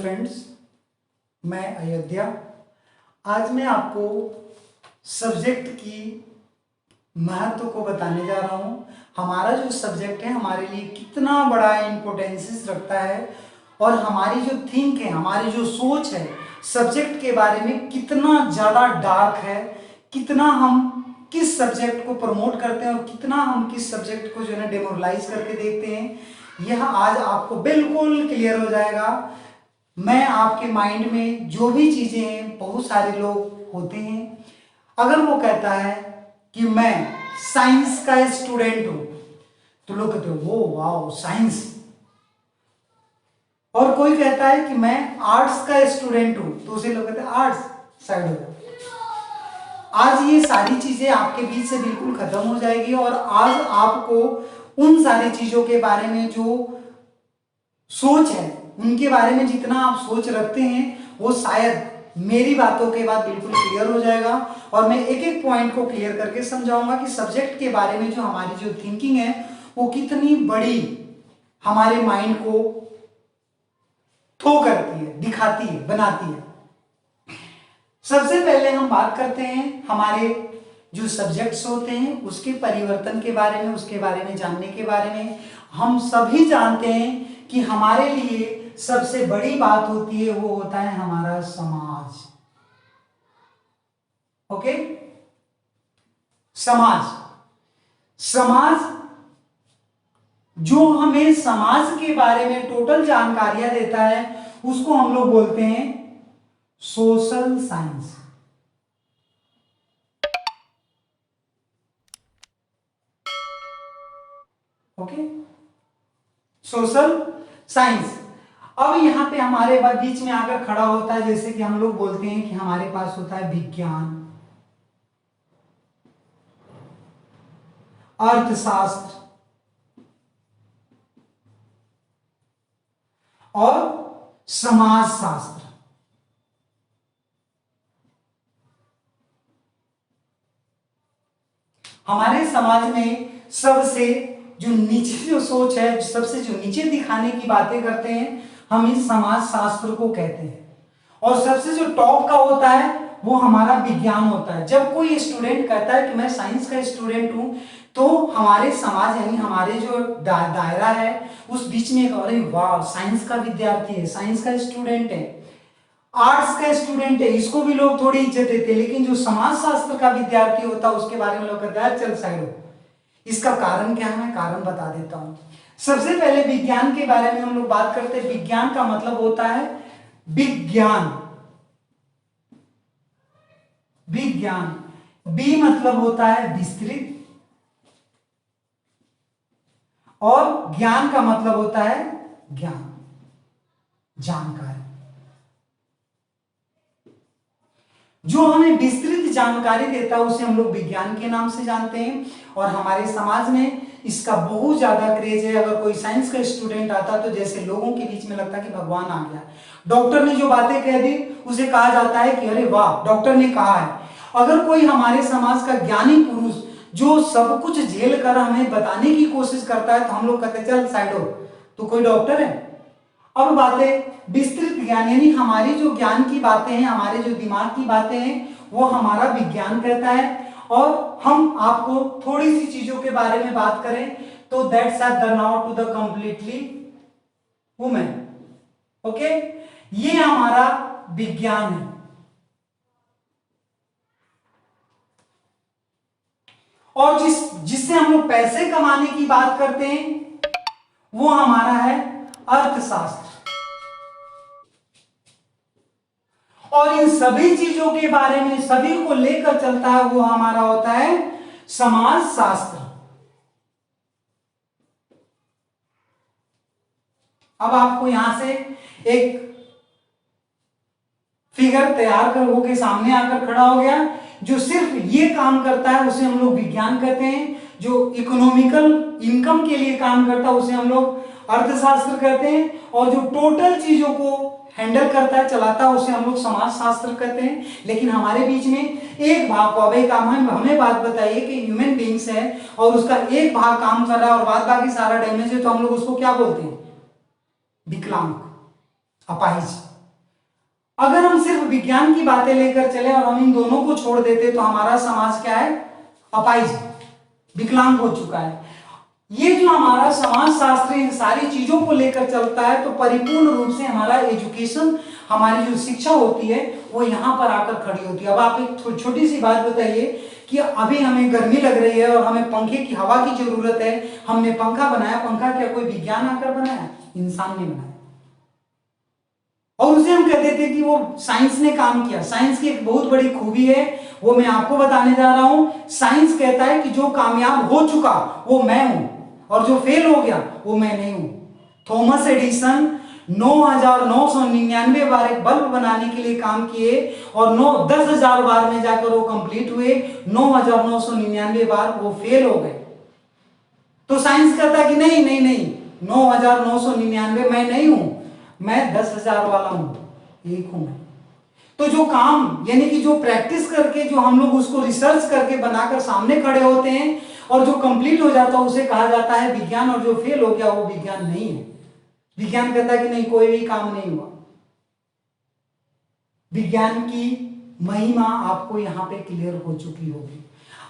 Friends, मैं अयोध्या। आज मैं आपको सब्जेक्ट की महत्व को बताने जा रहा हूँ। हमारा जो सब्जेक्ट है हमारे लिए कितना बड़ा इम्पोर्टेंसेस रखता है और हमारी जो थिंक है, हमारी जो सोच है सब्जेक्ट के बारे में कितना ज़्यादा डार्क है, कितना हम किस सब्जेक्ट को प्रमोट करते हैं और कितना हम किस सब्जेक्ट को जो है डेमोरलाइज करके देखते हैं, यह आज आपको बिल्कुल क्लियर हो जाएगा। मैं आपके माइंड में जो भी चीज़ें हैं, बहुत सारे लोग होते हैं, अगर वो कहता है कि मैं साइंस का स्टूडेंट हूं तो लोग कहते हैं वो वाओ साइंस, और कोई कहता है कि मैं आर्ट्स का स्टूडेंट हूं तो उसे लोग कहते हैं आर्ट्स, साइड हो जाओ। आज ये सारी चीजें आपके बीच से बिल्कुल खत्म हो जाएगी और आज आपको उन सारी चीजों के बारे में जो सोच है, उनके बारे में जितना आप सोच रखते हैं वो शायद मेरी बातों के बाद बिल्कुल क्लियर हो जाएगा और मैं एक एक पॉइंट को क्लियर करके समझाऊंगा कि सब्जेक्ट के बारे में जो हमारी जो थिंकिंग है वो कितनी बड़ी हमारे माइंड को थ्रो करती है, दिखाती है, बनाती है। सबसे पहले हम बात करते हैं हमारे जो सब्जेक्ट्स होते हैं उसके परिवर्तन के बारे में, उसके बारे में जानने के बारे में। हम सभी जानते हैं कि हमारे लिए सबसे बड़ी बात होती है वो होता है हमारा समाज। ओके, समाज जो हमें समाज के बारे में टोटल जानकारियां देता है उसको हम लोग बोलते हैं social science. Okay, social science. अब यहां पे हमारे बीच में आकर खड़ा होता है, जैसे कि हम लोग बोलते हैं कि हमारे पास होता है विज्ञान, अर्थशास्त्र और समाजशास्त्र। हमारे समाज में सबसे जो नीचे जो सोच है, सबसे जो नीचे दिखाने की बातें करते हैं, हम इस समाज शास्त्र को कहते हैं। और सबसे जो टॉप का होता है वो हमारा विज्ञान होता है। जब कोई स्टूडेंट कहता है कि मैं साइंस का स्टूडेंट हूं तो हमारे समाज यानी हमारे जो दायरा है उस बीच में एक, अरे वाह साइंस का विद्यार्थी है, साइंस का स्टूडेंट है, आर्ट्स का स्टूडेंट है, इसको भी लोग थोड़ी इज्जत देते हैं। लेकिन जो समाज शास्त्र का विद्यार्थी होता है उसके बारे में लोग कहते हैं चल साइड हो। इसका कारण क्या है, मैं कारण बता देता हूं। सबसे पहले विज्ञान के बारे में हम लोग बात करते हैं। विज्ञान का मतलब होता है विज्ञान, विज्ञान, बी मतलब होता है विस्तृत और ज्ञान का मतलब होता है ज्ञान, जानकारी। जो हमें विस्तृत जानकारी देता है उसे हम लोग विज्ञान के नाम से जानते हैं। और हमारे समाज में इसका बहुत ज्यादा क्रेज है। अगर कोई साइंस का स्टूडेंट आता तो जैसे लोगों के बीच में लगता कि भगवान आ गया, डॉक्टर ने जो बातें कह दी उसे कहा जाता है कि अरे वाह डॉक्टर ने कहा है। अगर कोई हमारे समाज का ज्ञानी पुरुष जो सब कुछ झेल कर हमें बताने की कोशिश करता है तो हम लोग कहते हैं चल साइड हो, तो कोई डॉक्टर है। अब बातें विस्तृत ज्ञान यानी हमारी जो ज्ञान की बातें हैं, हमारे जो दिमाग की बातें हैं वो हमारा विज्ञान कहता है। और हम आपको थोड़ी सी चीजों के बारे में बात करें तो that's are the now to the completely women. Okay, ये हमारा विज्ञान है। और जिससे हम लोग पैसे कमाने की बात करते हैं वो हमारा है अर्थशास्त्र। और इन सभी चीजों के बारे में सभी को लेकर चलता है वो हमारा होता है समाजशास्त्र। अब आपको यहां से एक फिगर तैयार कर होके सामने आकर खड़ा हो गया। जो सिर्फ ये काम करता है उसे हम लोग विज्ञान कहते हैं। जो इकोनॉमिकल इनकम के लिए काम करता है उसे हम लोग अर्थशास्त्र कहते हैं। और जो टोटल चीजों को हैंडल करता है, चलाता है, उसे हम लोग समाजशास्त्र कहते हैं। लेकिन हमारे बीच में एक भाग को, अब एक काम है, हमें बात बताइए कि ह्यूमन बींग्स है और उसका एक भाग काम कर रहा है और बाद बाकी सारा डैमेज है, तो हम लोग उसको क्या बोलते हैं? विकलांग, अपाहिज। अगर हम सिर्फ विज्ञान की बातें लेकर चले और हम इन दोनों को छोड़ देते तो हमारा समाज क्या है, अपाहिज, विकलांग हो चुका है। ये जो हमारा समाज शास्त्र इन सारी चीजों को लेकर चलता है तो परिपूर्ण रूप से हमारा एजुकेशन, हमारी जो शिक्षा होती है वो यहाँ पर आकर खड़ी होती है। अब आप एक छोटी सी बात बताइए कि अभी हमें गर्मी लग रही है और हमें पंखे की हवा की जरूरत है, हमने पंखा बनाया, पंखा क्या कोई विज्ञान आकर बनाया? इंसान ने बनाया। और उसे हम कहते थे कि वो साइंस ने काम किया। साइंस की एक बहुत बड़ी खूबी है, वो मैं आपको बताने जा रहा हूं। साइंस कहता है कि जो कामयाब हो चुका वो मैं हूं और जो फेल हो गया वो मैं नहीं हूं। थॉमस एडिसन 9,999 बार एक बल्ब बनाने के लिए काम किए और 10,000 बार में जाकर वो कंप्लीट हुए, 9,999 बार वो फेल हो गए। तो साइंस कहता कि नहीं नहीं नहीं, 9,999 मैं नहीं हूं, मैं 10,000 वाला हूं, एक हूं मैं। तो जो काम यानी कि जो प्रैक्टिस करके जो हम लोग उसको रिसर्च करके बनाकर सामने खड़े होते हैं और जो कंप्लीट हो जाता है उसे कहा जाता है विज्ञान, और जो फेल हो गया वो विज्ञान नहीं है। विज्ञान कहता है कि नहीं, कोई भी काम नहीं हुआ। विज्ञान की महिमा आपको यहां पे क्लियर हो चुकी होगी।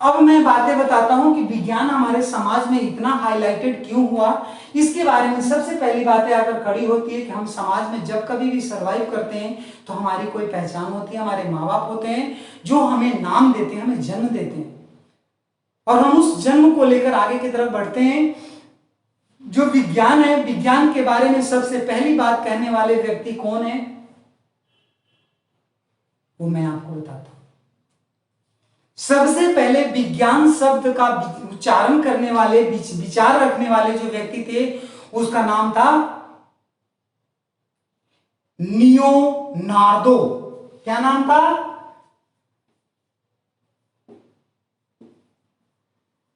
अब मैं बातें बताता हूं कि विज्ञान हमारे समाज में इतना हाईलाइटेड क्यों हुआ। इसके बारे में सबसे पहली बातें आकर खड़ी होती है कि हम समाज में जब कभी भी सरवाइव करते हैं तो हमारी कोई पहचान होती है, हमारे माँ बाप होते हैं जो हमें नाम देते हैं, हमें जन्म देते हैं और हम उस जन्म को लेकर आगे की तरफ बढ़ते हैं। जो विज्ञान है, विज्ञान के बारे में सबसे पहली बात कहने वाले व्यक्ति कौन है वो मैं आपको बताता हूं। सबसे पहले विज्ञान शब्द का उच्चारण करने वाले, विचार रखने वाले जो व्यक्ति थे उसका नाम था लियोनार्दो। क्या नाम था?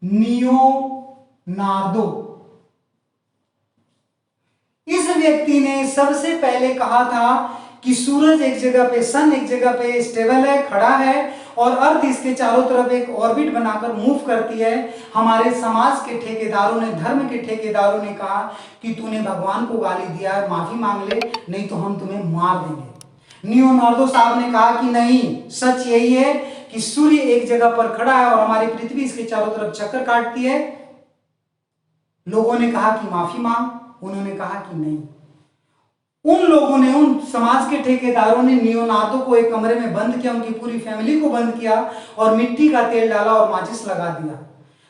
लियोनार्दो। इस व्यक्ति ने सबसे पहले कहा था कि सूरज एक जगह पे, सन एक जगह पे स्टेबल है, खड़ा है और अर्थ इसके चारों तरफ एक ऑर्बिट बनाकर मूव करती है। हमारे समाज के ठेकेदारों ने, धर्म के ठेकेदारों ने कहा कि तूने भगवान को गाली दिया है, माफी मांग ले, नहीं तो हम तुम्हें मार देंगे। लियोनार्दो साहब ने कहा कि नहीं, सच यही है कि सूर्य एक जगह पर खड़ा है और हमारी पृथ्वी इसके चारों तरफ चक्कर काटती है। लोगों ने कहा कि माफी मांग, उन्होंने कहा कि नहीं। उन लोगों ने, उन समाज के ठेकेदारों ने लियोनार्दो को एक कमरे में बंद किया, उनकी पूरी फैमिली को बंद किया और मिट्टी का तेल डाला और माचिस लगा दिया।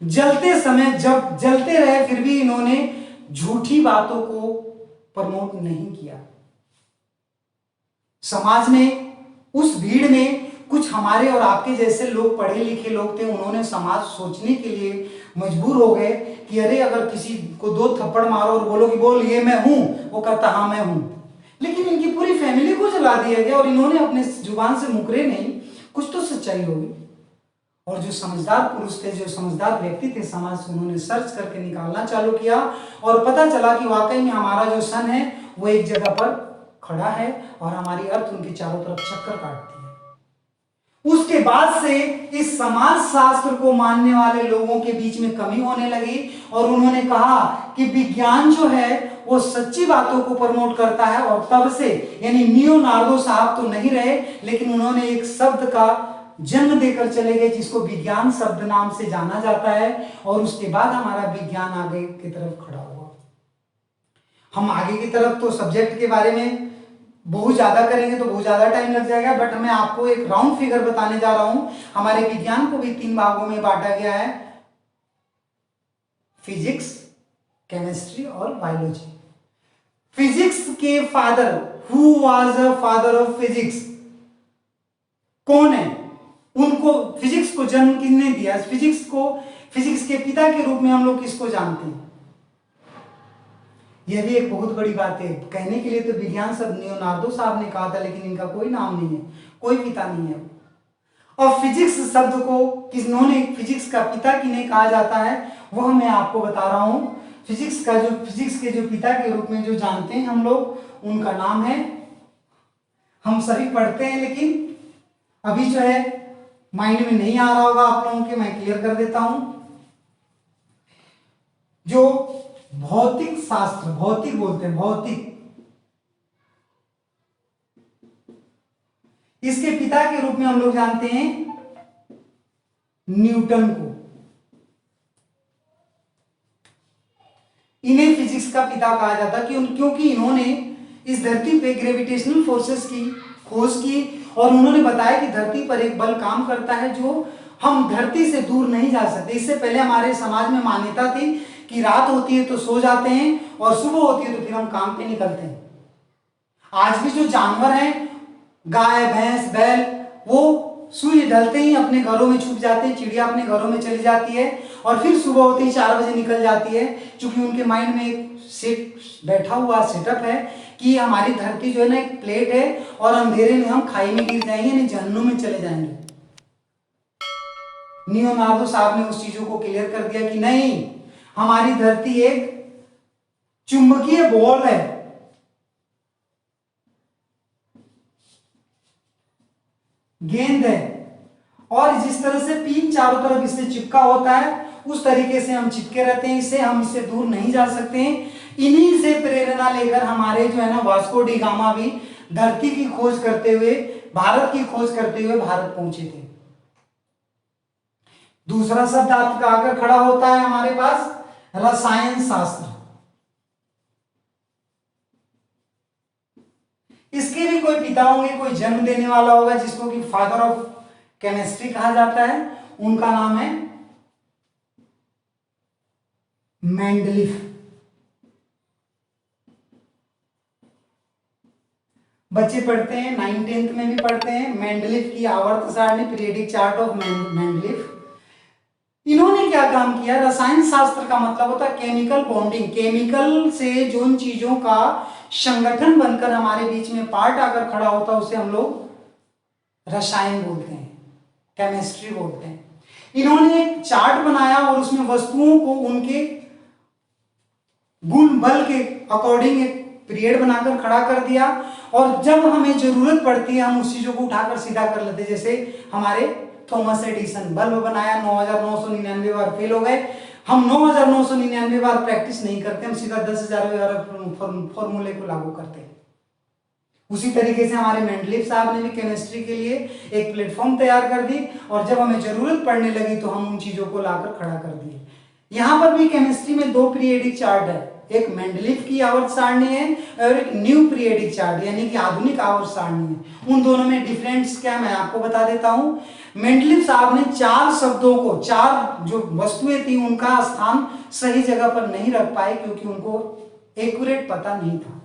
जलते समय जब जलते रहे फिर भी इन्होंने झूठी बातों को प्रमोट नहीं किया। समाज में, उस भीड़ में कुछ हमारे और आपके जैसे लोग, पढ़े लिखे लोग थे, उन्होंने समाज सोचने के लिए मजबूर हो गए कि अरे अगर किसी को 2 थप्पड़ मारो और बोलो कि बोल ये मैं हूं, वो कहता हाँ मैं हूं। लेकिन इनकी पूरी फैमिली को जला दिया गया और इन्होंने अपने जुबान से मुकरे नहीं, कुछ तो सच्चाई होगी। और जो समझदार पुरुष थे, जो समझदार व्यक्ति थे समाज से, उन्होंने सर्च करके निकालना चालू किया और पता चला कि वाकई में हमारा जो सन है वो एक जगह पर खड़ा है और हमारी अर्थ उनके चारों तरफ चक्कर काटती है। उसके बाद से इस समाज शास्त्र को मानने वाले लोगों के बीच में कमी होने लगी और उन्होंने कहा कि विज्ञान जो है वो सच्ची बातों को प्रमोट करता है। और तब से, यानी लियोनार्दो साहब तो नहीं रहे, लेकिन उन्होंने एक शब्द का जन्म देकर चले गए जिसको विज्ञान शब्द नाम से जाना जाता है और उसके बाद हमारा विज्ञान आगे की तरफ खड़ा हुआ। हम आगे की तरफ तो सब्जेक्ट के बारे में बहुत ज्यादा करेंगे तो बहुत ज्यादा टाइम लग जाएगा, बट मैं आपको एक राउंड फिगर बताने जा रहा हूं। हमारे विज्ञान को भी 3 भागों में बांटा गया है, फिजिक्स, केमिस्ट्री और बायोलॉजी। फिजिक्स के father, who was the father of physics, कौन है? उनको, फिजिक्स को जन्म किसने दिया? फिजिक्स के पिता के रूप में हम लोग किसको जानते हैं? यह भी एक बहुत बड़ी बात है। कहने के लिए तो विज्ञान शब्द लियोनार्दो साहब ने कहा था, लेकिन इनका कोई नाम नहीं है, कोई पिता नहीं है। और फिजिक्स शब्द को किन्होंने, फिजिक्स का पिता किन्हें कहा जाता है वह मैं आपको बता रहा हूं। फिजिक्स के जो पिता के रूप में जो जानते हैं हम लोग, उनका नाम है, हम सभी पढ़ते हैं लेकिन अभी जो है माइंड में नहीं आ रहा होगा आप लोगों के, मैं क्लियर कर देता हूं। जो भौतिक शास्त्र, भौतिक बोलते हैं, भौतिक, इसके पिता के रूप में हम लोग जानते हैं न्यूटन को। इन्हें फिजिक्स का पिता कहा जाता है क्योंकि इन्होंने इस धरती पे ग्रेविटेशनल फोर्सेस की खोज की और उन्होंने बताया कि धरती पर एक बल काम करता है जो हम धरती से दूर नहीं जा सकते। इससे पहले हमारे समाज में मान्यता थी कि रात होती है तो सो जाते हैं और सुबह होती है तो फिर हम काम पे निकलते हैं। आज भी जो जानवर हैं, गाय भैंस बैल, वो सूर्य ढलते ही अपने घरों में छुप जाते हैं, चिड़िया अपने घरों में चली जाती है और फिर सुबह होते ही 4 बजे निकल जाती है, क्योंकि उनके माइंड में एक सेट बैठा हुआ सेटअप है कि हमारी धरती जो है ना एक प्लेट है और अंधेरे में हम खाई में गिर जाएंगे, नहीं जहन्नुम में चले जाएंगे। लियोनार्डो साहब ने उस चीजों को क्लियर कर दिया कि नहीं, हमारी धरती एक चुंबकीय बॉल है, गेंद है, और जिस तरह से पिन चारों तरफ इससे चिपका होता है उस तरीके से हम चिपके रहते हैं, इससे हम इससे दूर नहीं जा सकते हैं। इन्हीं से प्रेरणा लेकर हमारे जो है ना वास्को डी गामा भी धरती की खोज करते हुए, भारत की खोज करते हुए भारत पहुंचे थे। दूसरा शब्द आपका आकर खड़ा होता है हमारे पास रसायन शास्त्र। इसके भी कोई पिता होंगे, कोई जन्म देने वाला होगा जिसको कि फादर ऑफ केमिस्ट्री कहा जाता है, उनका नाम है मेंडलीफ। बच्चे पढ़ते हैं 9th-10th में भी पढ़ते हैं मेंडलीफ की आवर्त सारणी, पीरियडिक चार्ट ऑफ मेंडलीफ। इन्होंने क्या काम किया, रसायन शास्त्र का मतलब होता है केमिकल बॉन्डिंग, केमिकल से जो चीजों का संगठन बनकर हमारे बीच में पार्ट आकर खड़ा होता है उसे हम लोग रसायन बोलते हैं, केमिस्ट्री बोलते हैं। इन्होंने एक चार्ट बनाया और उसमें वस्तुओं को उनके गुण बल के अकॉर्डिंग एक पीरियड बनाकर खड़ा कर दिया और जब हमें जरूरत पड़ती है हम उस चीजों को उठाकर सीधा कर लेते। जैसे हमारे थॉमस एडिसन बल्ब बनाया, 9999 बार फेल हो गए, हम 9999 बार प्रैक्टिस नहीं करते, हम सीधा 10,000 फॉर्मूले को लागू करते हैं। उसी तरीके से हमारे मेंडलीफ साहब ने भी केमिस्ट्री के लिए एक प्लेटफॉर्म तैयार कर दी और जब हमें जरूरत पड़ने लगी तो हम उन चीजों को लाकर खड़ा कर दिए। यहां पर भी केमिस्ट्री में 2 पीरियडिक चार्ट है, एक मेंडलीफ की आवर्त सारणी है और एक न्यू पीरियडिक चार्ट यानी कि आधुनिक आवर्त सारणी है। उन दोनों में डिफरेंस क्या मैं आपको बता देता हूं। मेंडलीफ साहब ने 4 शब्दों को, 4 जो वस्तुएं थी उनका स्थान सही जगह पर नहीं रख पाए क्योंकि उनको एक्यूरेट पता नहीं था।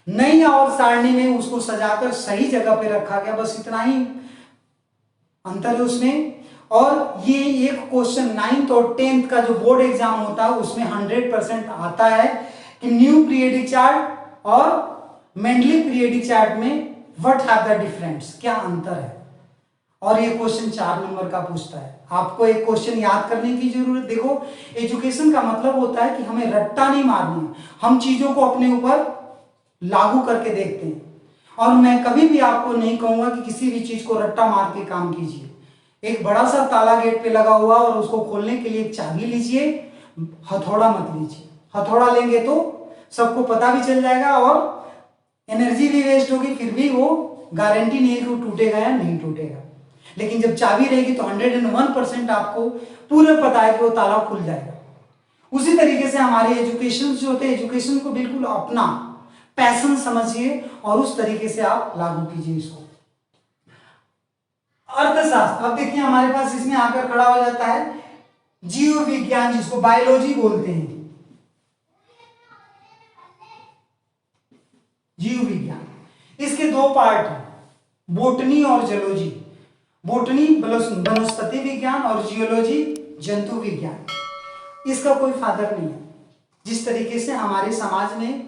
नई आवर्त सारणी में उसको सजाकर सही जगह पे रखा गया, बस इतना ही अंतर है उसमें। और ये एक क्वेश्चन 9th और 10th का जो बोर्ड एग्जाम होता है उसमें 100% आता है कि न्यू पीरियडिक चार्ट और मेंडलीफ पीरियडिक चार्ट में व्हाट हैव द डिफरेंस, क्या अंतर है। और ये क्वेश्चन 4 नंबर का पूछता है। आपको एक क्वेश्चन याद करने की जरूरत, देखो एजुकेशन का मतलब होता है कि हमें रट्टा नहीं मारनी है, हम चीजों को अपने ऊपर लागू करके देखते हैं। और मैं कभी भी आपको नहीं कहूंगा कि किसी भी चीज को रट्टा मार के काम कीजिए। एक बड़ा सा ताला गेट पे लगा हुआ और उसको खोलने के लिए एक चाबी लीजिए, हथौड़ा मत लीजिए। हथौड़ा लेंगे तो सबको पता भी चल जाएगा और एनर्जी भी वेस्ट होगी, फिर भी वो गारंटी नहीं है कि वो टूटेगा या नहीं टूटेगा। लेकिन जब चाबी रहेगी तो 101% आपको पूरा पता है कि वो ताला खुल जाएगा। उसी तरीके से हमारे एजुकेशन जो होते हैं, एजुकेशन को बिल्कुल अपना पैशन समझिए और उस तरीके से आप लागू कीजिए इसको। अर्थशास्त्र, अब देखिए हमारे पास इसमें आकर खड़ा हो जाता है जीव विज्ञान, जिसको बायोलॉजी बोलते हैं। जीव विज्ञान, इसके 2 पार्ट हैं, बोटनी और जूलॉजी। बोटनी वनस्पति विज्ञान और जियोलॉजी जंतु विज्ञान। इसका कोई फादर नहीं है। जिस तरीके से हमारे समाज में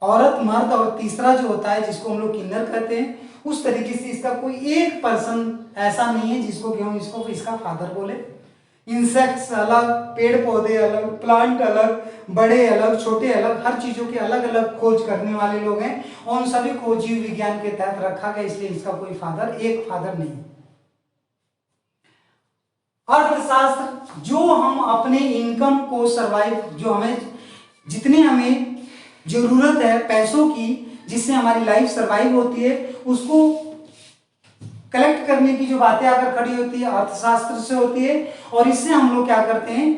औरत मर्द और तीसरा जो होता है जिसको हम लोग किन्नर कहते हैं, उस तरीके से इसका कोई एक पर्सन ऐसा नहीं है जिसको कि हम इसका फादर बोले। इंसेक्ट्स अलग, पेड़ पौधे अलग, प्लांट अलग, बड़े अलग, छोटे अलग, हर चीजों के अलग अलग खोज करने वाले लोग हैं और उन सभी को जीव विज्ञान के तहत रखा गया, इसलिए इसका कोई फादर, एक फादर नहीं। अर्थशास्त्र, जो हम अपने इनकम को सर्वाइव, जो हमें जितने हमें जरूरत है पैसों की, जिससे हमारी लाइफ सर्वाइव होती है, उसको कलेक्ट करने की जो बातें आकर खड़ी होती है अर्थशास्त्र से होती है, और इससे हम लोग क्या करते हैं,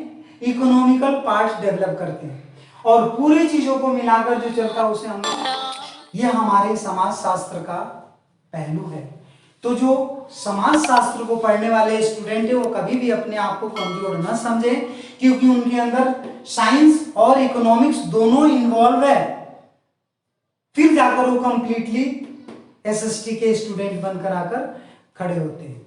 इकोनॉमिकल पार्ट डेवलप करते हैं, और पूरी चीजों को मिलाकर जो चलता है उसे हम लोग, ये हमारे समाजशास्त्र का पहलू है। तो जो समाजशास्त्र को पढ़ने वाले स्टूडेंट है वो कभी भी अपने आप को कमजोर न समझे, क्योंकि उनके अंदर साइंस और इकोनॉमिक्स दोनों इन्वॉल्व है, फिर जाकर वो कंप्लीटली एसएसटी के स्टूडेंट बनकर आकर खड़े होते हैं।